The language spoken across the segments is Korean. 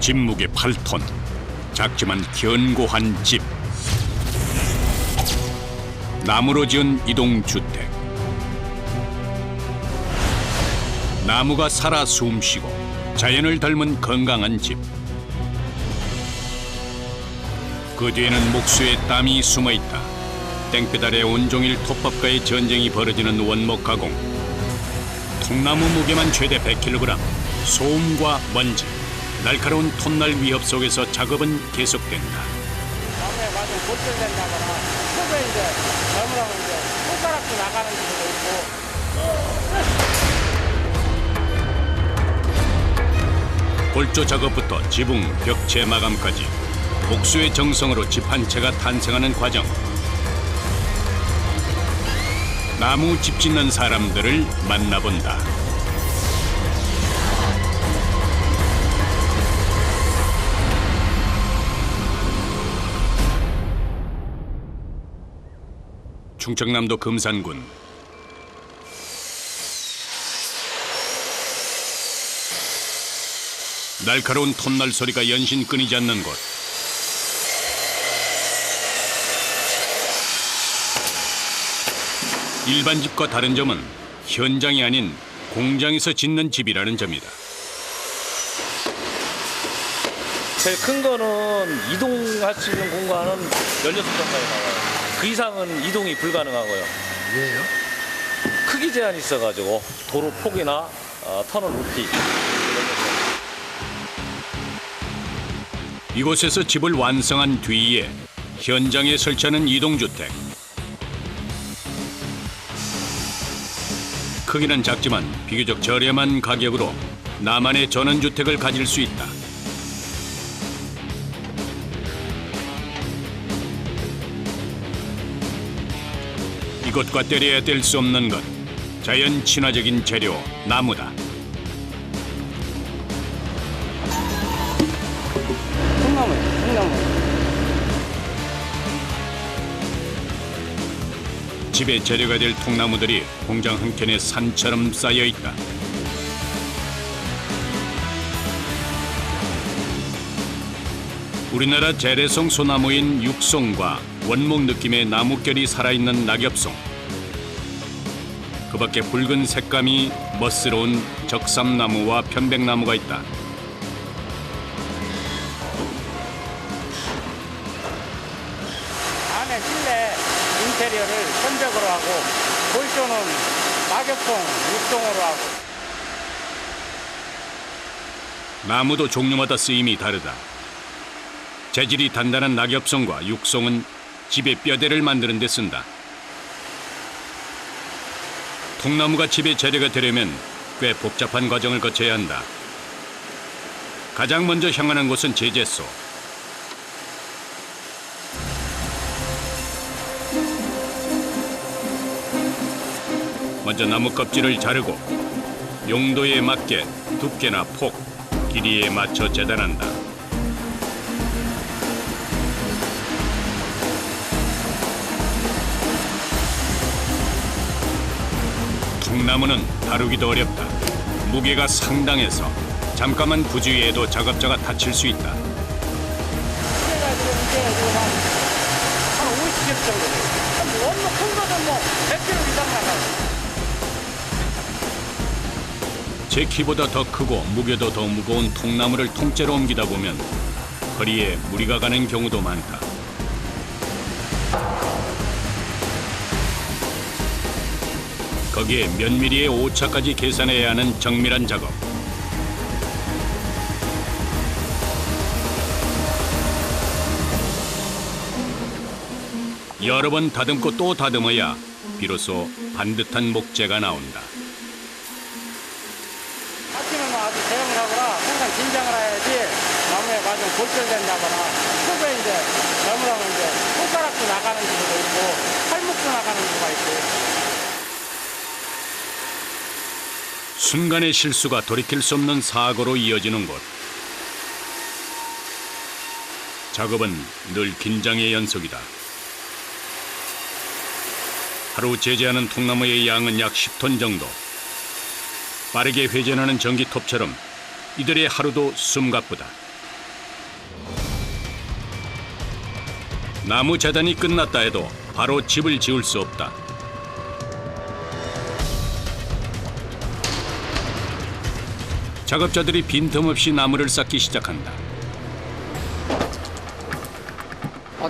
집 무게 8톤, 작지만 견고한 집. 나무로 지은 이동주택. 나무가 살아 숨쉬고 자연을 닮은 건강한 집. 그 뒤에는 목수의 땀이 숨어있다. 땡볕 아래 온종일 톱밥과의 전쟁이 벌어지는 원목 가공. 통나무 무게만 최대 100kg, 소음과 먼지, 날카로운 톱날 위협 속에서 작업은 계속된다. 나무에 맞으면 골절된다거나 속에 이제 잘못하면 이제 손가락도 나가는 경우도 있고. 골조 작업부터 지붕, 벽체 마감까지 목수의 정성으로 집 한 채가 탄생하는 과정. 나무 집 짓는 사람들을 만나본다. 충청남도 금산군. 날카로운 톱날 소리가 연신 끊이지 않는 곳. 일반 집과 다른 점은 현장이 아닌 공장에서 짓는 집이라는 점이다. 제일 큰 거는 이동할 수 있는 공간은 16정도에 나와요. 그 이상은 이동이 불가능하고요. 왜요? 크기 제한이 있어가지고 도로 폭이나 터널 높이. 이곳에서 집을 완성한 뒤에 현장에 설치하는 이동주택. 크기는 작지만 비교적 저렴한 가격으로 나만의 전원주택을 가질 수 있다. 이것과 때려야 뗄 수 없는 것, 자연 친화적인 재료, 나무다. 통나무. 집의 재료가 될 통나무들이 공장 한켠에 산처럼 쌓여 있다. 우리나라 재래송 소나무인 육송과 원목 느낌의 나뭇결이 살아있는 낙엽송. 그 밖에 붉은 색감이 멋스러운 적삼나무와 편백나무가 있다. 안에 실내 인테리어를 천백으로 하고 골조는 낙엽송, 육송으로 하고. 나무도 종류마다 쓰임이 다르다. 재질이 단단한 낙엽송과 육송은 집의 뼈대를 만드는 데 쓴다. 통나무가 집의 재료가 되려면 꽤 복잡한 과정을 거쳐야 한다. 가장 먼저 향하는 곳은 제재소. 먼저 나무 껍질을 자르고 용도에 맞게 두께나 폭, 길이에 맞춰 재단한다. 통나무는 다루기도 어렵다. 무게가 상당해서 잠깐만 부주의해도 작업자가 다칠 수 있다. 무게가 지금 한 50kg 정도 돼요. 원목 큰 거는 뭐 100kg 이상 나가요. 제 키보다 더 크고 무게도 더 무거운 통나무를 통째로 옮기다 보면 허리에 무리가 가는 경우도 많다. 거기에 몇 미리의 오차까지 계산해야 하는 정밀한 작업. 여러 번 다듬고 또 다듬어야 비로소 반듯한 목재가 나온다. 아침에는 아주 대응을 하거나 항상 긴장을 해야지 나무에 맞으면 골절된다거나 속에 이제 잘못하면 이제 손가락도 나가는 경우도 있고 팔목도 나가는 경우가 있고. 순간의 실수가 돌이킬 수 없는 사고로 이어지는 곳. 작업은 늘 긴장의 연속이다. 하루 제재하는 통나무의 양은 약 10톤 정도. 빠르게 회전하는 전기톱처럼 이들의 하루도 숨가쁘다. 나무 재단이 끝났다 해도 바로 집을 지을 수 없다. 작업자들이 빈틈없이 나무를 쌓기 시작한다.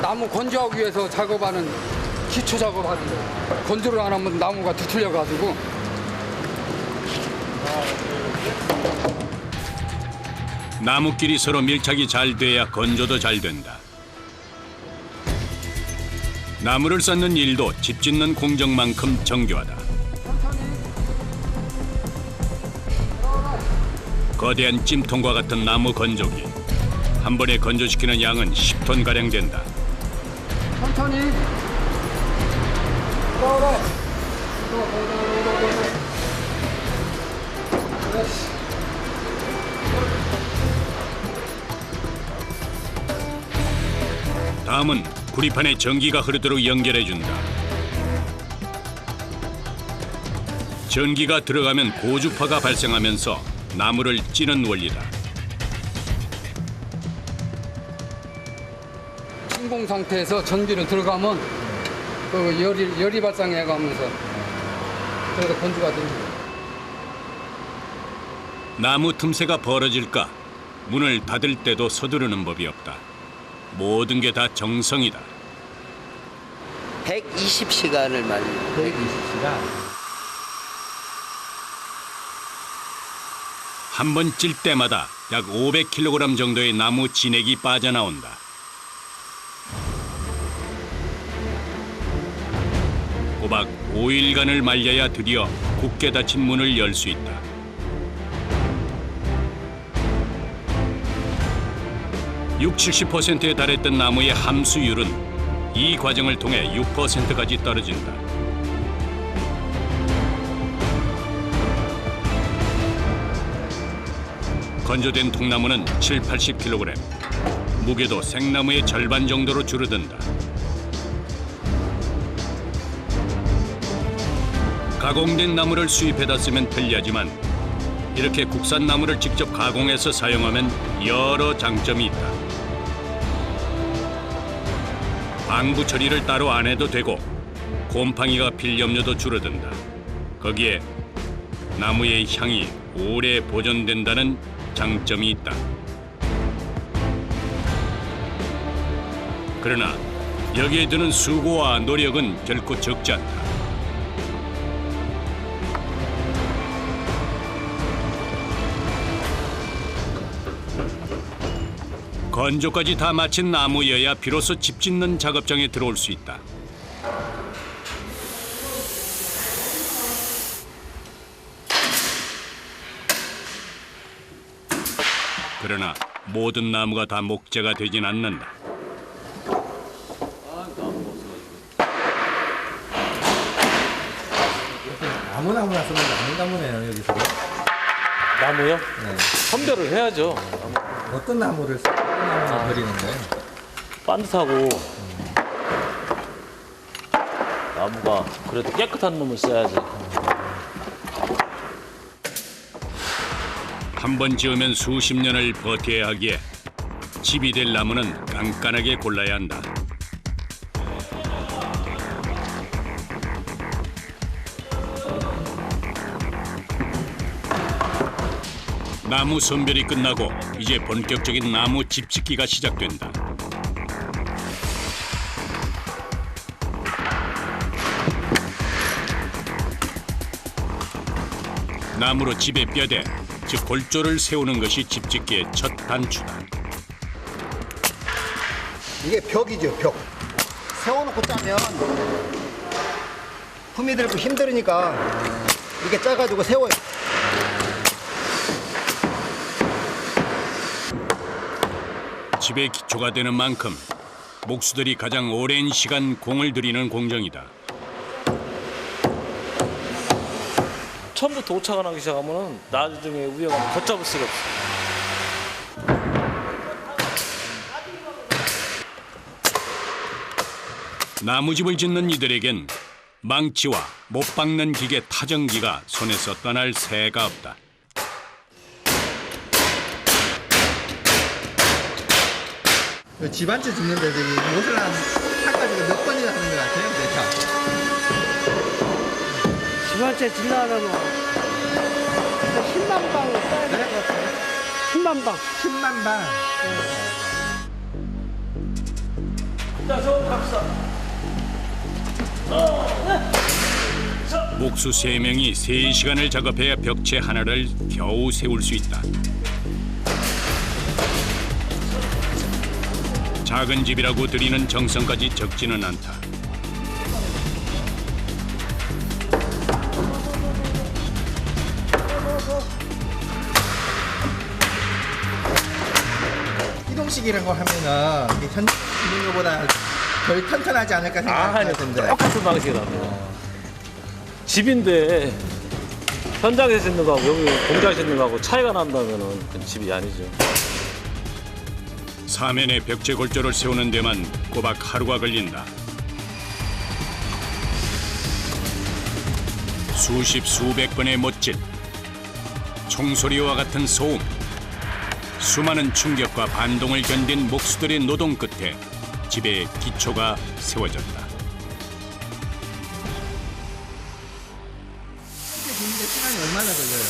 나무 건조하기 위해서 작업하는 기초 작업하는데 건조를 안 하면 나무가 뒤틀려가지고 나무끼리 서로 밀착이 잘 돼야 건조도 잘 된다. 나무를 쌓는 일도 집 짓는 공정만큼 정교하다. 거대한 찜통과 같은 나무 건조기. 한 번에 건조시키는 양은 10톤가량 된다. 천천히 다음은 구리판에 전기가 흐르도록 연결해준다. 전기가 들어가면 고주파가 발생하면서 나무를 찌는 원리다. 진공 상태에서 전기를 들어가면 그 열이 발생해가면서 그래서 건조가 됩니다. 나무 틈새가 벌어질까 문을 닫을 때도 서두르는 법이 없다. 모든 게 다 정성이다. 120시간을 말려. 120시간. 한 번 찔 때마다 약 500kg 정도의 나무 진액이 빠져나온다. 꼬박 5일간을 말려야 드디어 굳게 닫힌 문을 열 수 있다. (60, 70%에 달했던 나무의 함수율은 이 과정을 통해 6%까지 떨어진다. 건조된 통나무는 7, 80kg, 무게도 생나무의 절반 정도로 줄어든다. 가공된 나무를 수입해다 쓰면 편리하지만 이렇게 국산 나무를 직접 가공해서 사용하면 여러 장점이 있다. 방부 처리를 따로 안 해도 되고 곰팡이가 필 염려도 줄어든다. 거기에 나무의 향이 오래 보존된다는 장점이 있다. 그러나 여기에 드는 수고와 노력은 결코 적지 않다. 건조까지 다 마친 나무여야 비로소 집 짓는 작업장에 들어올 수 있다. 그러나 모든 나무가 다 목재가 되진 않는다. 나무나 쓰면 나무네요, 여기서. 나무요? 네. 선별을 해야죠. 어떤 나무를 버리는 거예요? 반듯하고 나무가 그래도 깨끗한 놈을 써야지. 한 번 지으면 수십 년을 버텨야 하기에 집이 될 나무는 깐깐하게 골라야 한다. 나무 선별이 끝나고 이제 본격적인 나무 집 짓기가 시작된다. 나무로 집의 뼈대, 즉 골조를 세우는 것이 집 짓기의 첫 단추다. 이게 벽이죠, 벽. 세워놓고 짜면 품이 들고 힘들으니까 이게 짜가지고 세워요. 집의 기초가 되는 만큼 목수들이 가장 오랜 시간 공을 들이는 공정이다. 처음부터 오차가 나기 시작하면 나중에 위험하면 걷잡을 수가 없어. 나무집을 짓는 이들에겐 망치와 못 박는 기계 타정기가 손에서 떠날 새가 없다. 집 한 채 짓는데 저기 못을 한 이번 주에 질러면 10만 방 써야 될 것 같아요. 10만 방. 10만 방. 목수 3명이 3시간을 작업해야 벽체 하나를 겨우 세울 수 있다. 작은 집이라고 들이는 정성까지 적지는 않다. 이동식이라고 하면은 이게 현장 있는 것보다 덜 튼튼하지 않을까 생각하는데. 똑같은 방식이랍니다. 집인데 현장에서 있는 거하고 여기 공장에서 있는 거하고 차이가 난다면은 그건 집이 아니죠. 사면에 벽체 골조를 세우는 데만 꼬박 하루가 걸린다. 수십 수백 건의 못질, 총소리와 같은 소음, 수많은 충격과 반동을 견딘 목수들의 노동 끝에 집의 기초가 세워졌다. 근데 시간이 얼마나 걸려요?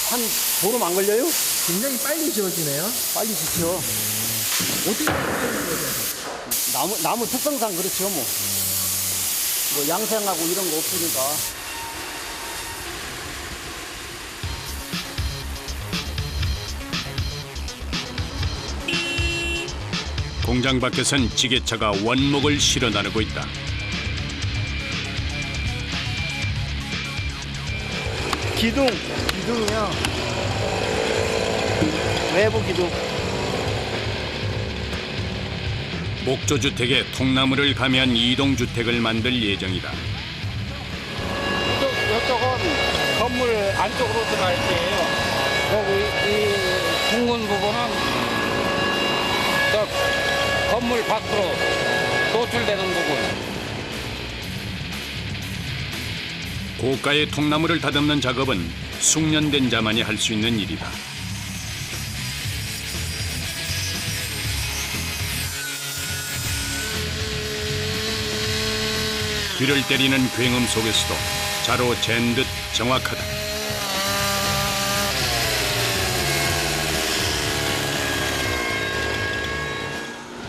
한 보름 안 걸려요? 굉장히 빨리 지워지네요. 빨리 짓죠. 어떻게 나무 특성상 그렇죠, 뭐. 뭐 양생하고 이런 거 없으니까. 공장 밖에선 지게차가 원목을 실어 나르고 있다. 기둥이요. 외부 기둥. 목조주택에 통나무를 가미한 이동주택을 만들 예정이다. 이쪽은 건물 안쪽으로 들어갈 때예요. 여기 이 둥근 부분은 저 건물 밖으로 노출되는 부분. 고가의 통나무를 다듬는 작업은 숙련된 자만이 할 수 있는 일이다. 귀를 때리는 굉음 속에서도 자로 잰 듯 정확하다.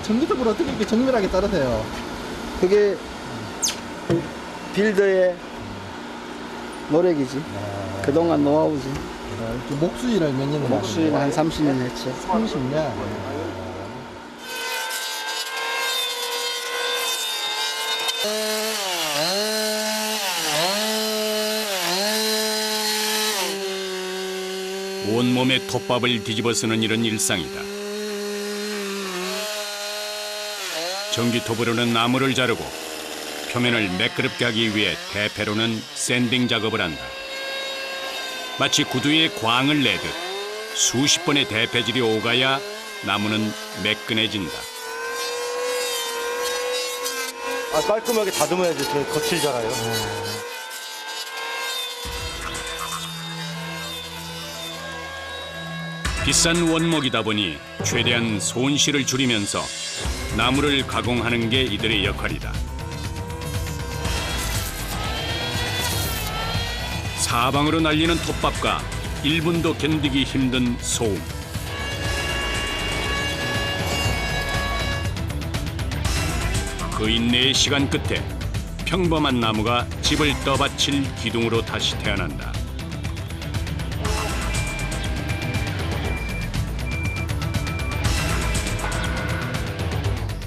전기톱으로 어떻게 이렇게 정밀하게 따르세요? 그게 빌더의 노력이지. 그동안 노하우지. 목수일을 몇 년을 목수일 한 30년 했지. 30년. 온몸에 톱밥을 뒤집어 쓰는 일은 일상이다. 전기톱으로는 나무를 자르고 표면을 매끄럽게 하기 위해 대패로는 샌딩 작업을 한다. 마치 구두에 광을 내듯 수십 번의 대패질이 오가야 나무는 매끈해진다. 깔끔하게 다듬어야지. 거칠잖아요. 비싼 원목이다 보니 최대한 손실을 줄이면서 나무를 가공하는 게 이들의 역할이다. 사방으로 날리는 톱밥과 1분도 견디기 힘든 소음. 그 인내의 시간 끝에 평범한 나무가 집을 떠받칠 기둥으로 다시 태어난다.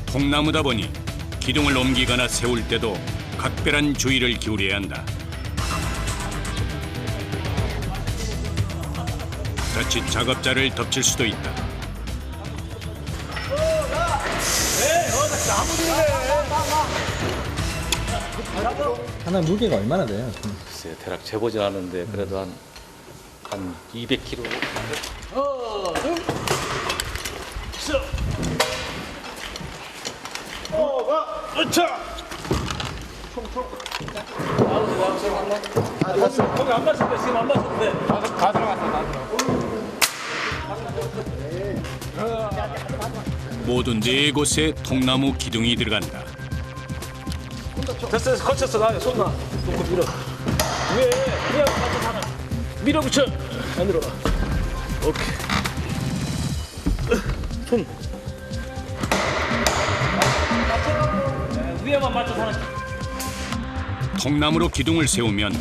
통나무다 보니 기둥을 옮기거나 세울 때도 각별한 주의를 기울여야 한다. 자칫 작업자를 덮칠 수도 있다. 하나 무게가 얼마나 돼요? 글쎄 대략 재보진 않은데 그래도 한 200kg. 거기 안 맞췄대. 지금 안 맞췄대. 다 들어갔어. 모두 4곳에 통나무 기둥이 들어간다. 됐어. 거쳤어. 나요. 손 놔. 놓고 밀어. 왜? 그래야 맞춰 살아. 밀어붙여. 안으로. 오케이. 손. 위에만 맞춰 살아. 통나무로 기둥을 세우면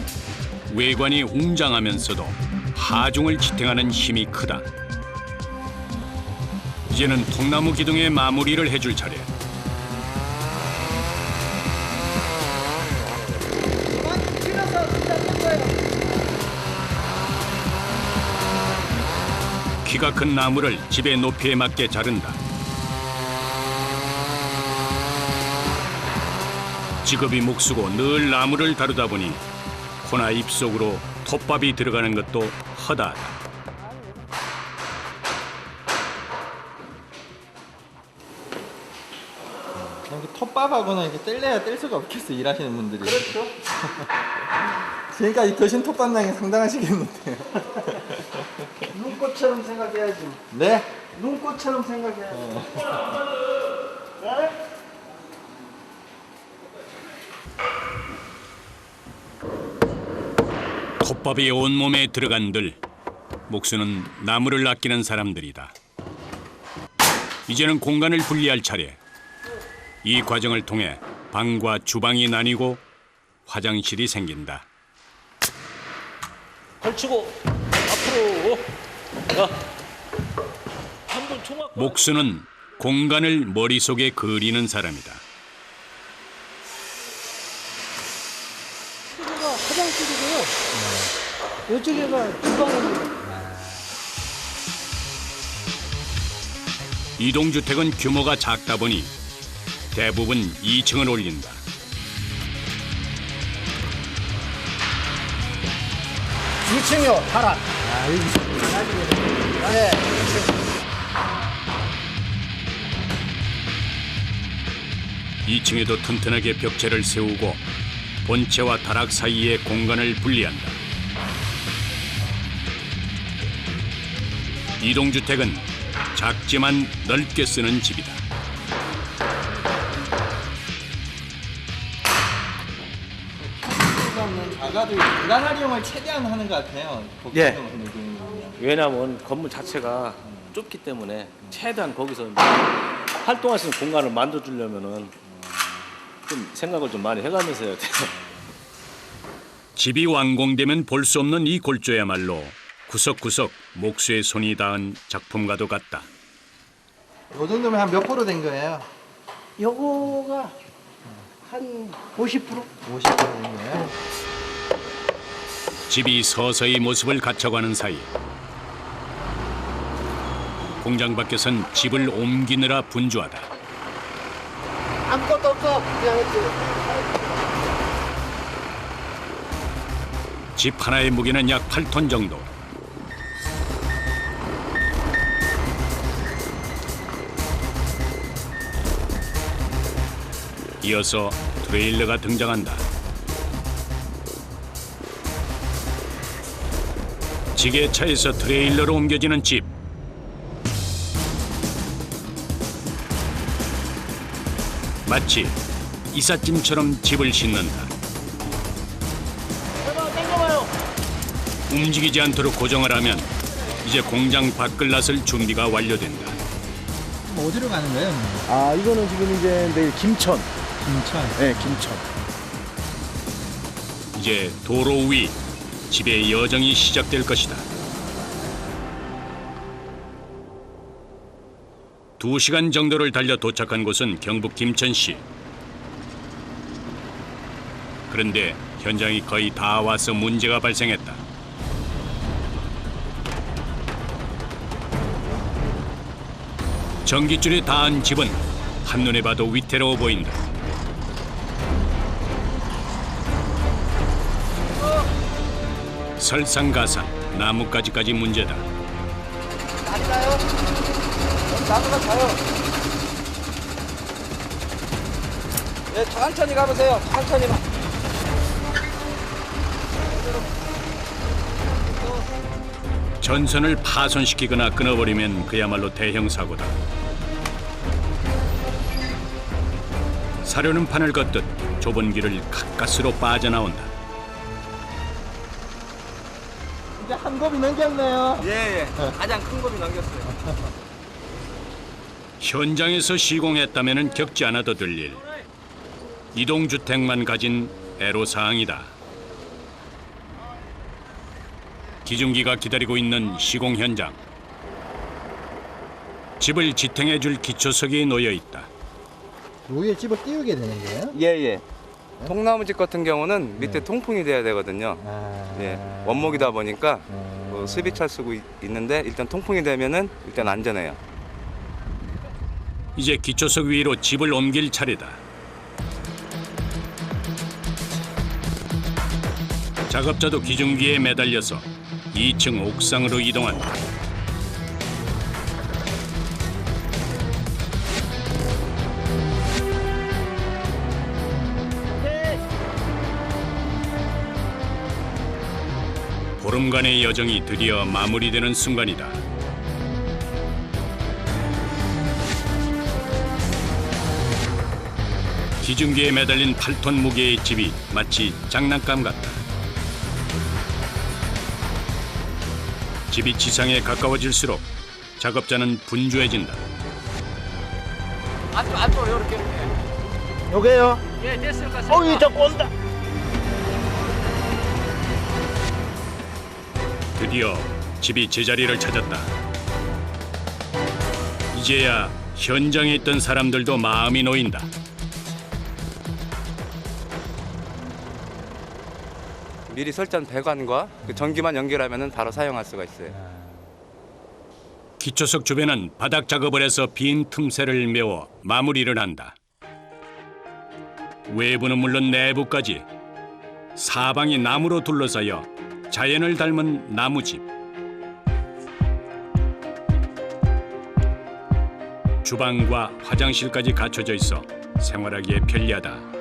외관이 웅장하면서도 하중을 지탱하는 힘이 크다. 이제는 통나무 기둥의 마무리를 해줄 차례. 키가 큰 나무를 집의 높이에 맞게 자른다. 직업이 목수고 늘 나무를 다루다 보니 코나 입속으로 톱밥이 들어가는 것도 허다하다. 이렇게 톱밥하고는 이렇게 뗄래야 뗄 수가 없겠어, 일하시는 분들이. 그렇죠. 지금까지 드신 톱밥량이 상당하시겠는데요. 눈꽃처럼 생각해야지. 네? 눈꽃처럼 생각해야지. 톱밥이 온몸에 들어간들 목수는 나무를 아끼는 사람들이다. 이제는 공간을 분리할 차례. 이 과정을 통해 방과 주방이 나뉘고 화장실이 생긴다. 걸치고 앞으로. 자. 한번 총각. 목수는 공간을 머릿속에 그리는 사람이다. 여기가 화장실이고요. 이쪽에가 주방입니다. 이동주택은 규모가 작다 보니 대부분 2층을 올린다. 이층이요 파란. 네. 2층에도 튼튼하게 벽체를 세우고 본체와 다락 사이의 공간을 분리한다. 이동주택은 작지만 넓게 쓰는 집이다. 작아도 공간 활용을 최대한 하는 것 같아요. 예. 같은 경우는요. 왜냐면 건물 자체가 좁기 때문에 최대한 거기서 활동할 수 있는 공간을 만들어주려면은 좀 생각을 좀 많이 해가면서 해야 돼요. 집이 완공되면 볼 수 없는 이 골조야말로 구석구석 목수의 손이 닿은 작품과도 같다. 이 정도면 한 몇 프로 된 거예요? 요거가 한 50%? 50% 된 거예요? 집이 서서히 모습을 갖춰가는 사이 공장 밖에선 집을 옮기느라 분주하다. 아무것도 없어. 그냥 했지. 집 하나의 무게는 약 8톤 정도. 이어서 트레일러가 등장한다. 지게차에서 트레일러로 옮겨지는 집. 마치 이삿짐처럼 집을 싣는다. 움직이지 않도록 고정을 하면 이제 공장 밖을 나설 준비가 완료된다. 어디로 가는 거예요? 아, 이거는 지금 이제 내일 김천. 김천. 네, 김천. 이제 도로 위 집의 여정이 시작될 것이다. 2시간 정도를 달려 도착한 곳은 경북 김천시. 그런데 현장이 거의 다 와서 문제가 발생했다. 전깃줄에 닿은 집은 한눈에 봐도 위태로워 보인다. 설상가상, 나뭇가지까지 문제다. 많이 가요? 나무가 가요. 네, 천천히 가보세요. 천천히. 전선을 파손시키거나 끊어버리면 그야말로 대형 사고다. 사료는 판을 걷듯 좁은 길을 가까스로 빠져나온다. 이제 한 겁이 넘겼네요. 예. 가장 큰 겁이 넘겼어요. 현장에서 시공했다면 겪지 않아도 될 일. 이동주택만 가진 애로사항이다. 기중기가 기다리고 있는 시공 현장. 집을 지탱해줄 기초석이 놓여 있다. 위에 집을 띄우게 되는 거예요? 예. 통나무집 같은 경우는 밑에 통풍이 돼야 되거든요. 예, 원목이다 보니까 수비차 쓰고 있는데 일단 통풍이 되면은 일단 안전해요. 이제 기초석 위로 집을 옮길 차례다. 작업자도 기중기에 매달려서 2층 옥상으로 이동한다. 보름간의 여정이 드디어 마무리되는 순간이다. 기중기에 매달린 8톤 무게의 집이 마치 장난감 같다. 집이 지상에 가까워질수록 작업자는 분주해진다. 안쪽 이렇게. 요게요? 예, 됐을 것 같습니다. 이 자꾸 온다. 드디어 집이 제자리를 찾았다. 이제야 현장에 있던 사람들도 마음이 놓인다. 미리 설치한 배관과 그 전기만 연결하면은 바로 사용할 수가 있어요. 기초석 주변은 바닥 작업을 해서 빈 틈새를 메워 마무리를 한다. 외부는 물론 내부까지 사방이 나무로 둘러싸여 자연을 닮은 나무집. 주방과 화장실까지 갖춰져 있어 생활하기에 편리하다.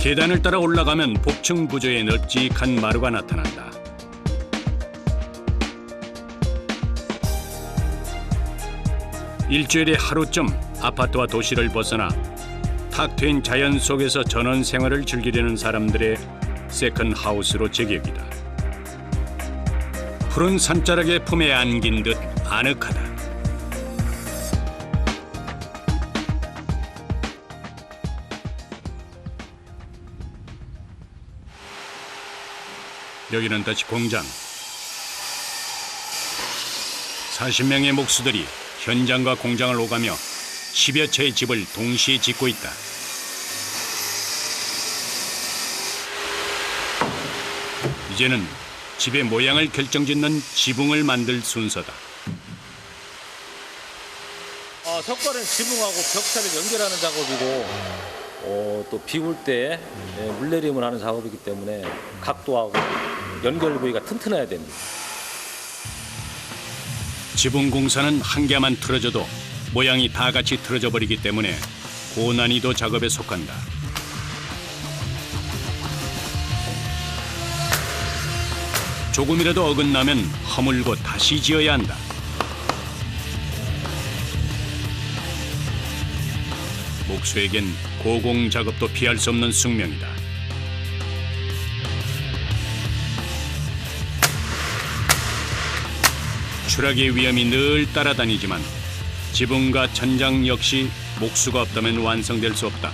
계단을 따라 올라가면 복층 구조의 널찍한 마루가 나타난다. 일주일에 하루쯤 아파트와 도시를 벗어나 탁 트인 자연 속에서 전원 생활을 즐기려는 사람들의 세컨 하우스로 제격이다. 푸른 산자락의 품에 안긴 듯 아늑하다. 여기는 다시 공장. 40명의 목수들이 현장과 공장을 오가며 10여 채의 집을 동시에 짓고 있다. 이제는 집의 모양을 결정짓는 지붕을 만들 순서다. 석발은 지붕하고 벽차를 연결하는 작업이고 또 비 올 때 물내림을 하는 작업이기 때문에 각도하고 연결 부위가 튼튼해야 됩니다. 지붕 공사는 한 개만 틀어져도 모양이 다 같이 틀어져 버리기 때문에 고난이도 작업에 속한다. 조금이라도 어긋나면 허물고 다시 지어야 한다. 목수에겐 고공 작업도 피할 수 없는 숙명이다. 추락의 위험이 늘 따라다니지만 지붕과 천장 역시 목수가 없다면 완성될 수 없다.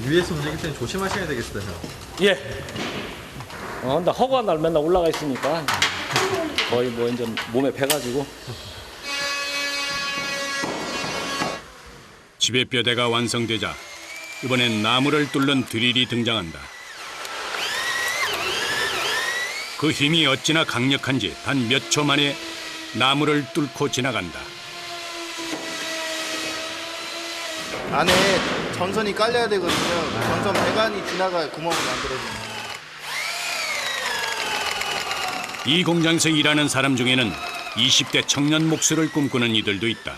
위에서 움직일 때는 조심하셔야 되겠어요. 예. 나 허구한 날 맨날 올라가 있으니까 거의 뭐 이제 몸에 배가지고. 집의 뼈대가 완성되자 이번엔 나무를 뚫는 드릴이 등장한다. 그 힘이 어찌나 강력한지 단 몇 초 만에 나무를 뚫고 지나간다. 안에 전선이 깔려야 되거든요. 전선 배관이 지나가 구멍을 만들어줍니다. 이 공장에서 일하는 사람 중에는 20대 청년 목수를 꿈꾸는 이들도 있다.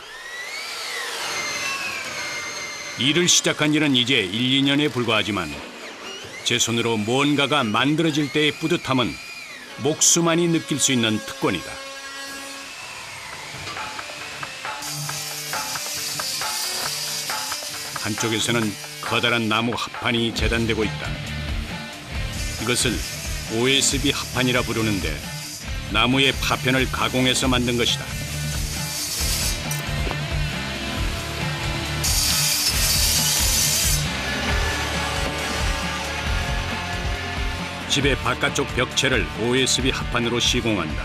일을 시작한 지는 이제 1, 2년에 불과하지만 제 손으로 무언가가 만들어질 때의 뿌듯함은 목수만이 느낄 수 있는 특권이다. 한쪽에서는 커다란 나무 합판이 재단되고 있다. 이것을 OSB 합판이라 부르는데 나무의 파편을 가공해서 만든 것이다. 집의 바깥쪽 벽체를 OSB 합판으로 시공한다.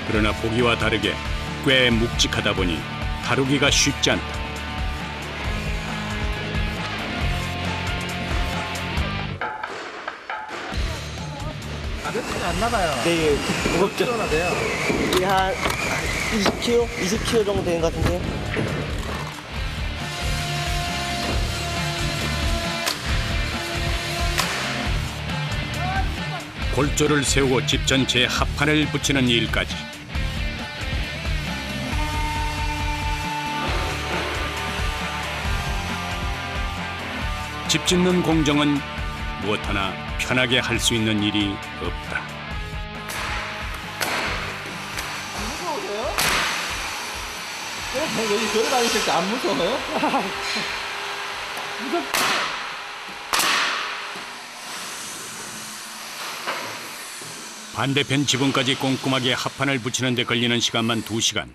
그러나 보기와 다르게 꽤 묵직하다 보니 다루기가 쉽지 않다. 가볍지 않나 봐요. 네, 무겁죠. 얼마나 돼요? 이게 한 20kg? 20kg 정도 되는 것 같은데요. 골조를 세우고 집 전체에 합판을 붙이는 일까지. 집 짓는 공정은 무엇 하나 편하게 할 수 있는 일이 없다. 여기 걸어 다니실 때 안 무서워요? 반대편 지붕까지 꼼꼼하게 합판을 붙이는 데 걸리는 시간만 2시간.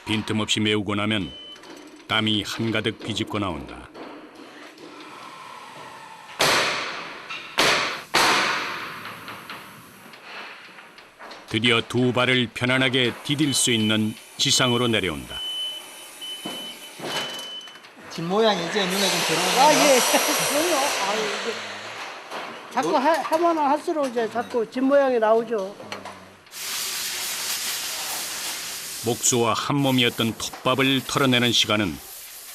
빈틈없이 메우고 나면 땀이 한가득 비집고 나온다. 드디어 두 발을 편안하게 디딜 수 있는 지상으로 내려온다. 집 모양이 이제 눈에 좀 들어오네요. 예. 그럼요. 이게 자꾸 해보면 할수록 이제 자꾸 집 모양이 나오죠. 목수와 한 몸이었던 톱밥을 털어내는 시간은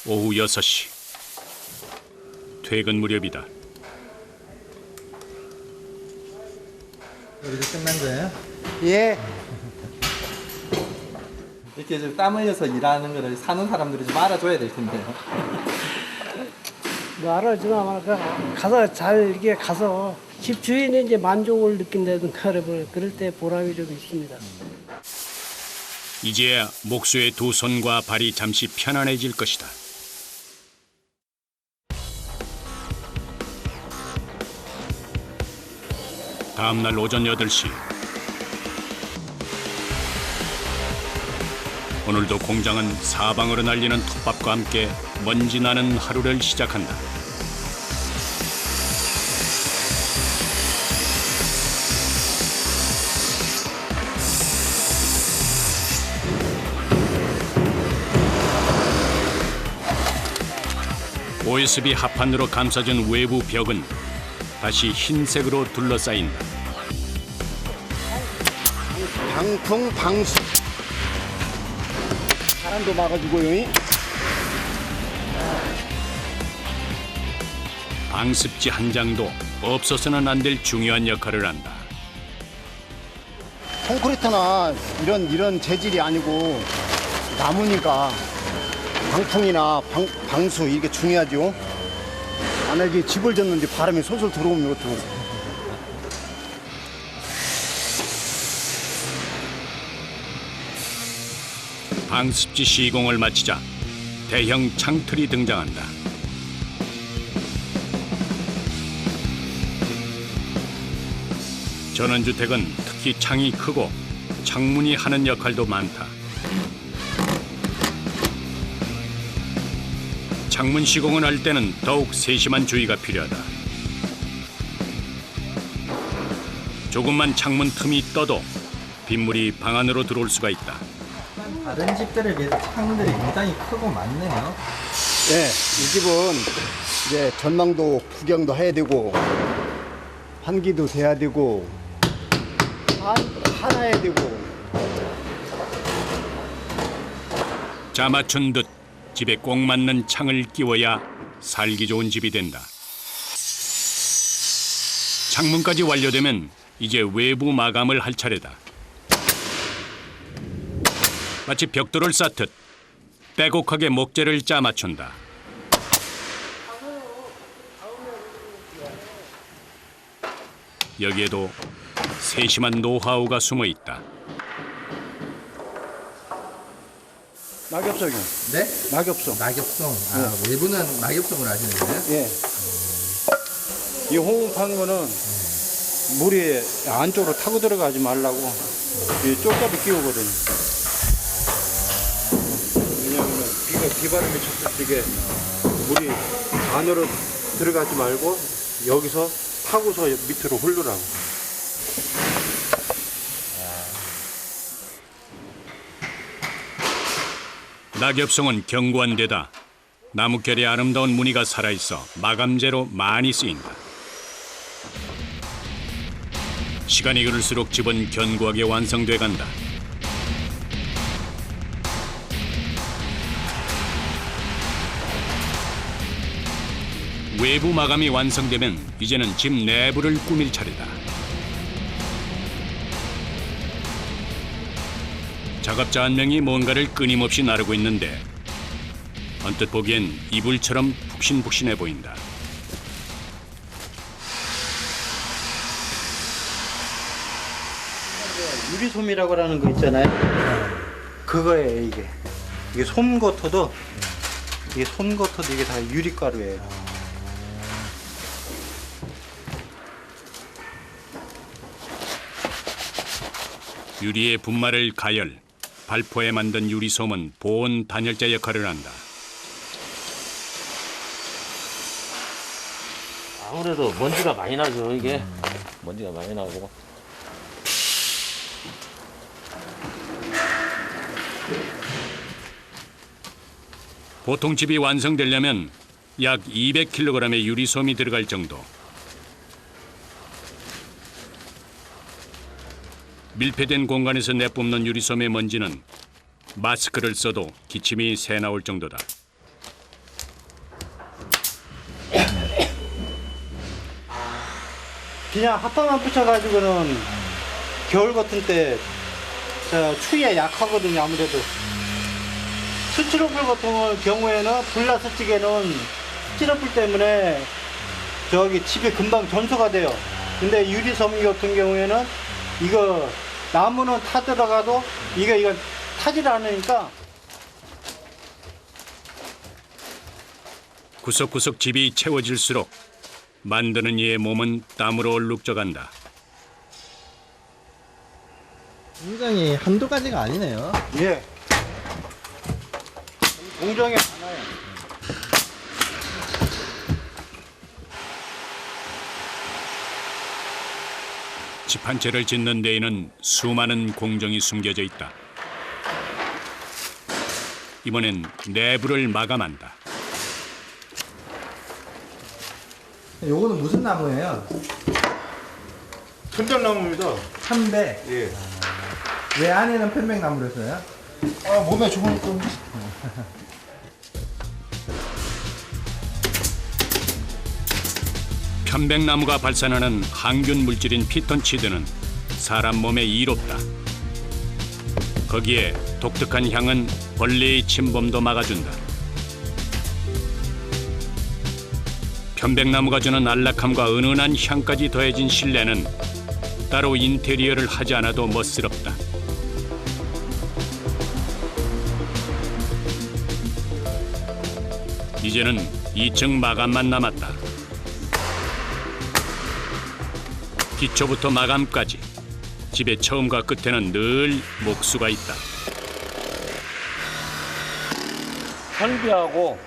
오후 6시. 퇴근 무렵이다. 여기서 끝난 거예요? 예. 이렇게 좀 땀 흘려서 일하는 거를 사는 사람들이 좀 알아줘야 될 텐데요. 뭐 알아주나 말까 가서 잘 이게 가서 집 주인이 이제 만족을 느낀다든가 그럴 때 보람이 좀 있습니다. 이제야 목수의 두 손과 발이 잠시 편안해질 것이다. 다음 날 오전 8시. 오늘도 공장은 사방으로 날리는 톱밥과 함께 먼지 나는 하루를 시작한다. OSB 합판으로 감싸준 외부 벽은 다시 흰색으로 둘러싸인다. 방풍 방수. 바람도 막아주고요. 방습지 한 장도 없어서는 안 될 중요한 역할을 한다. 콘크리트나 이런 재질이 아니고 나무니까 방풍이나 방수 이게 중요하죠. 만약에 집을 졌는데 바람이 솔솔 들어오면 어떡하겠어요. 방습지 시공을 마치자 대형 창틀이 등장한다. 전원주택은 특히 창이 크고 창문이 하는 역할도 많다. 창문 시공을 할 때는 더욱 세심한 주의가 필요하다. 조금만 창문 틈이 떠도 빗물이 방 안으로 들어올 수가 있다. 다른 집들에 비해서 창들이 굉장히 크고 많네요. 네, 이 집은 이제 전망도 구경도 해야 되고 환기도 돼야 되고 하나야 되고. 자 맞춘 듯 집에 꼭 맞는 창을 끼워야 살기 좋은 집이 된다. 창문까지 완료되면 이제 외부 마감을 할 차례다. 마치 벽돌을 쌓듯 빼곡하게 목재를 짜 맞춘다. 여기에도 세심한 노하우가 숨어 있다. 낙엽성이요. 네? 낙엽성. 낙엽성. 아, 외부는 낙엽성을 하시는 거예요? 예. 이 호흡한 거는 물이 안쪽으로 타고 들어가지 말라고 이 쪽잡이 끼우거든요. 왜냐하면 비바람이 쳤을 때 이게 물이 안으로 들어가지 말고 여기서 타고서 밑으로 흐르라고. 낙엽송은 견고한 데다 나뭇결의 아름다운 무늬가 살아있어 마감재로 많이 쓰인다. 시간이 흐를수록 집은 견고하게 완성돼 간다. 외부 마감이 완성되면 이제는 집 내부를 꾸밀 차례다. 작업자 한 명이 뭔가를 끊임없이 나르고 있는데 언뜻 보기엔 이불처럼 푹신푹신해 보인다. 유리솜이라고 하는 거 있잖아요. 그거예요, 이게. 이게 솜거터도 이게 다 유리가루예요. 유리의 분말을 가열, 발포해 만든 유리솜은 보온 단열재 역할을 한다. 아무래도 먼지가 많이 나죠, 이게. 먼지가 많이 나고. 보통 집이 완성되려면 약 200kg의 유리솜이 들어갈 정도. 밀폐된 공간에서 내뿜는 유리솜의 먼지는 마스크를 써도 기침이 새 나올 정도다. 그냥 핫바만 붙여가지고는 겨울 같은 때 추위에 약하거든요, 아무래도. 스티로폴 같은 경우에는 불나스틱에는 스티로폴 때문에 저기 집에 금방 전소가 돼요. 근데 유리섬 같은 경우에는 이거 나무는 타들어가도 이거 타질 않으니까. 구석구석 집이 채워질수록 만드는 이의 몸은 땀으로 얼룩져간다. 굉장히 한두 가지가 아니네요. 예. 공정에 많아요. 집 한 채를 짓는 데에는 수많은 공정이 숨겨져 있다. 이번엔 내부를 마감한다. 요거는 무슨 나무예요? 천장나무입니다. 편백. 예. 왜 안에는 편백나무를 써요? 몸에 좋으니까. 편백나무가 발산하는 항균 물질인 피톤치드는 사람 몸에 이롭다. 거기에 독특한 향은 벌레의 침범도 막아준다. 편백나무가 주는 안락함과 은은한 향까지 더해진 실내는 따로 인테리어를 하지 않아도 멋스럽다. 이제는 2층 마감만 남았다. 기초부터 마감까지 집의 처음과 끝에는 늘 목수가 있다. 설비하고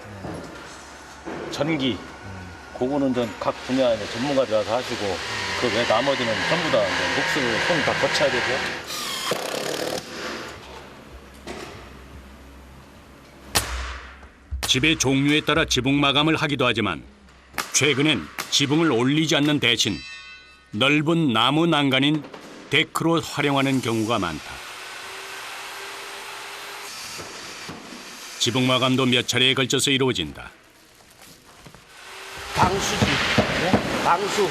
전기, 그거는 각 분야의 전문가들이 와서 하시고 그 외 나머지는 전부 다 목수를 손 다 거쳐야 되고. 집의 종류에 따라 지붕 마감을 하기도 하지만 최근엔 지붕을 올리지 않는 대신 넓은 나무 난간인 데크로 활용하는 경우가 많다. 지붕 마감도 몇 차례에 걸쳐서 이루어진다. 방수지. 방수.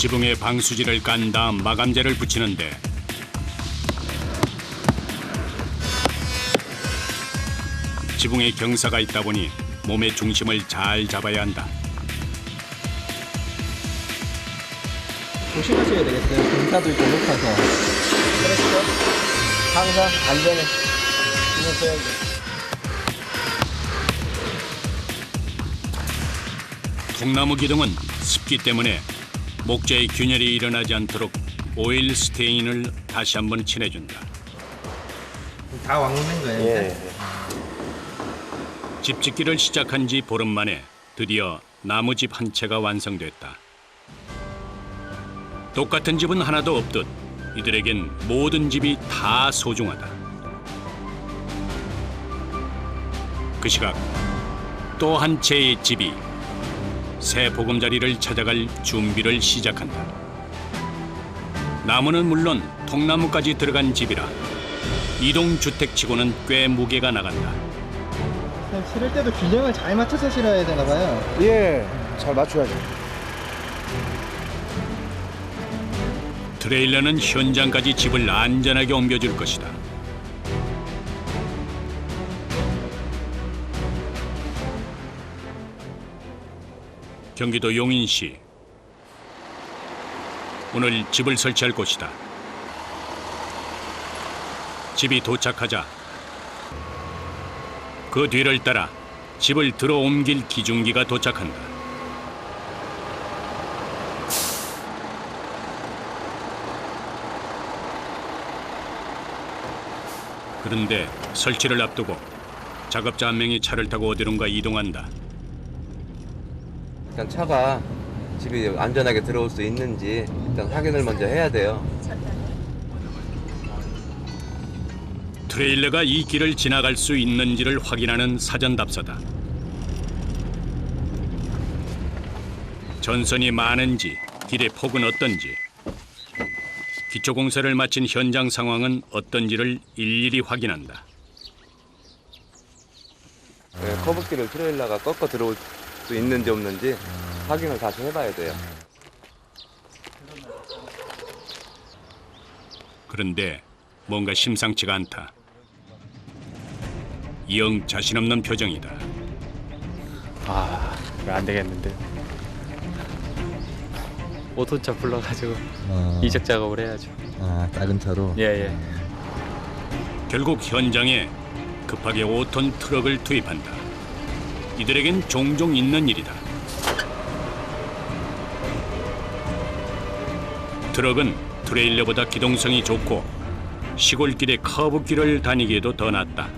지붕에 방수지를 깐 다음 마감재를 붙이는데 지붕에 경사가 있다 보니 몸의 중심을 잘 잡아야 한다. 조심하셔야 되겠어요. 경사도 있고 높아서. 그렇죠. 항상 안전에 신경 써야 돼요. 통나무 기둥은 습기 때문에 목재의 균열이 일어나지 않도록 오일 스테인을 다시 한번 칠해준다. 다 왕는 거예요. 예. 집 짓기를 시작한 지 보름 만에 드디어 나무집 한 채가 완성됐다. 똑같은 집은 하나도 없듯 이들에겐 모든 집이 다 소중하다. 그 시각 또 한 채의 집이 새 보금자리를 찾아갈 준비를 시작한다. 나무는 물론 통나무까지 들어간 집이라 이동주택치고는 꽤 무게가 나간다. 실을 때도 균형을 잘 맞춰서 실어야 되나 봐요. 예, 잘 맞춰야죠. 트레일러는 현장까지 집을 안전하게 옮겨줄 것이다. 경기도 용인시. 오늘 집을 설치할 곳이다. 집이 도착하자 그 뒤를 따라 집을 들어 옮길 기중기가 도착한다. 그런데 설치를 앞두고 작업자 한 명이 차를 타고 어디론가 이동한다. 일단 차가 집이 안전하게 들어올 수 있는지 일단 확인을 먼저 해야 돼요. 트레일러가 이 길을 지나갈 수 있는지를 확인하는 사전 답사다. 전선이 많은지 길의 폭은 어떤지 기초 공사를 마친 현장 상황은 어떤지를 일일이 확인한다. 네, 커브길을 트레일러가 꺾어 들어올 수 있는지 없는지 확인을 다시 해봐야 돼요. 그런데 뭔가 심상치가 않다. 영 자신 없는 표정이다. 아, 이거 안 되겠는데. 5톤차 불러가지고 이적 작업을 해야죠. 아, 작은 차로? 예. 결국 현장에 급하게 5톤 트럭을 투입한다. 이들에겐 종종 있는 일이다. 트럭은 트레일러보다 기동성이 좋고 시골길의 커브길을 다니기에도 더 낫다.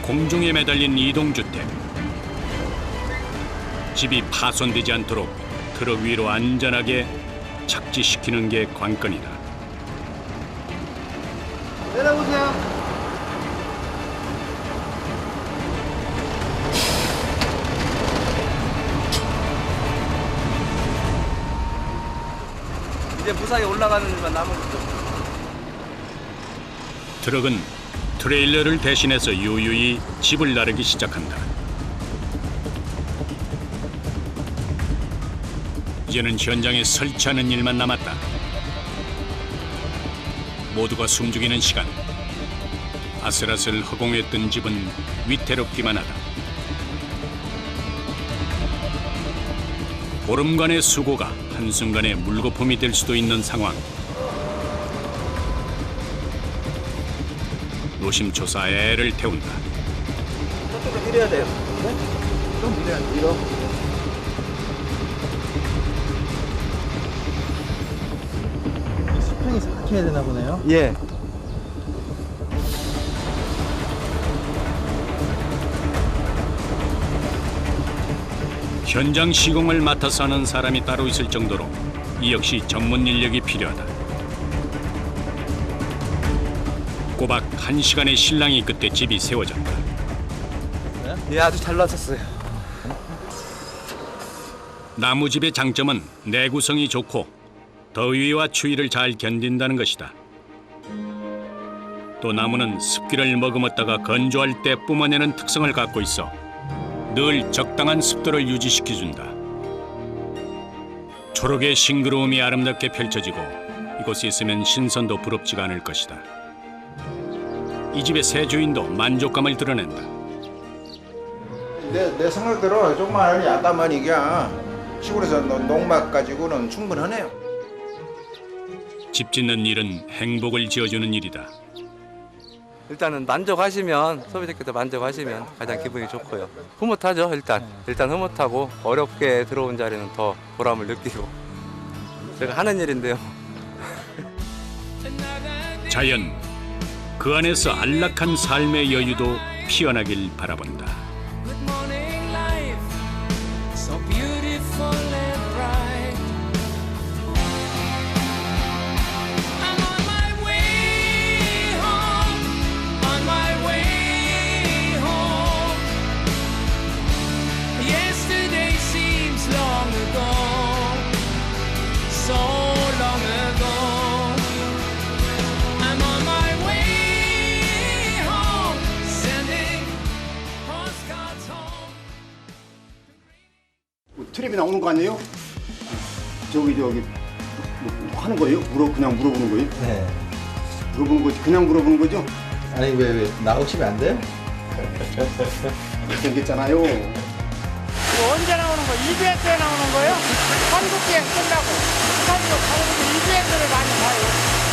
공중에 매달린 이동주택. 집이 파손되지 않도록 트럭 위로 안전하게 착지시키는 게 관건이다. 내려보세요. 이제 무사히 올라가는 일만 남은 거죠. 트럭은 트레일러를 대신해서 유유히 집을 나르기 시작한다. 이제는 현장에 설치하는 일만 남았다. 모두가 숨죽이는 시간. 아슬아슬 허공했던 집은 위태롭기만 하다. 보름간의 수고가 한순간에 물거품이 될 수도 있는 상황. 노심초사 애를 태운다. 저쪽으로 밀어야 돼요. 네? 좀 밀어야 돼요. 밀어. 수평이 이렇게 해야 되나 보네요. 예. 현장 시공을 맡아서 하는 사람이 따로 있을 정도로 이 역시 전문 인력이 필요하다. 꼬박 1시간의 실랑이 끝에 집이 세워졌다. 예, 아주 잘 맞췄어요. 나무집의 장점은 내구성이 좋고 더위와 추위를 잘 견딘다는 것이다. 또 나무는 습기를 머금었다가 건조할 때 뿜어내는 특성을 갖고 있어 늘 적당한 습도를 유지시켜준다. 초록의 싱그러움이 아름답게 펼쳐지고 이곳에 있으면 신선도 부럽지가 않을 것이다. 이 집의 새 주인도 만족감을 드러낸다. 내 생각대로 조금만 약간만 이게 시골에서 농막 가지고는 충분하네요. 집 짓는 일은 행복을 지어주는 일이다. 일단은 만족하시면 소비자께서 만족하시면 가장 기분이 좋고요. 흐뭇하죠. 일단 흐뭇하고 어렵게 들어온 자리는 더 보람을 느끼고 제가 하는 일인데요. 자연 그 안에서 안락한 삶의 여유도 피어나길 바라본다. 텔레비 나오는 거 아니에요? 저기 뭐 하는 거예요? 그냥 물어보는 거예요? 네. 물어보는 거지. 그냥 물어보는 거죠? 아니 왜 나오시면 안 돼요? 생겼잖아요. 이거 언제 나오는 거? 200회 때 나오는 거예요? 한국 기행 끝나고. 한국 가고 200회를 많이 봐요.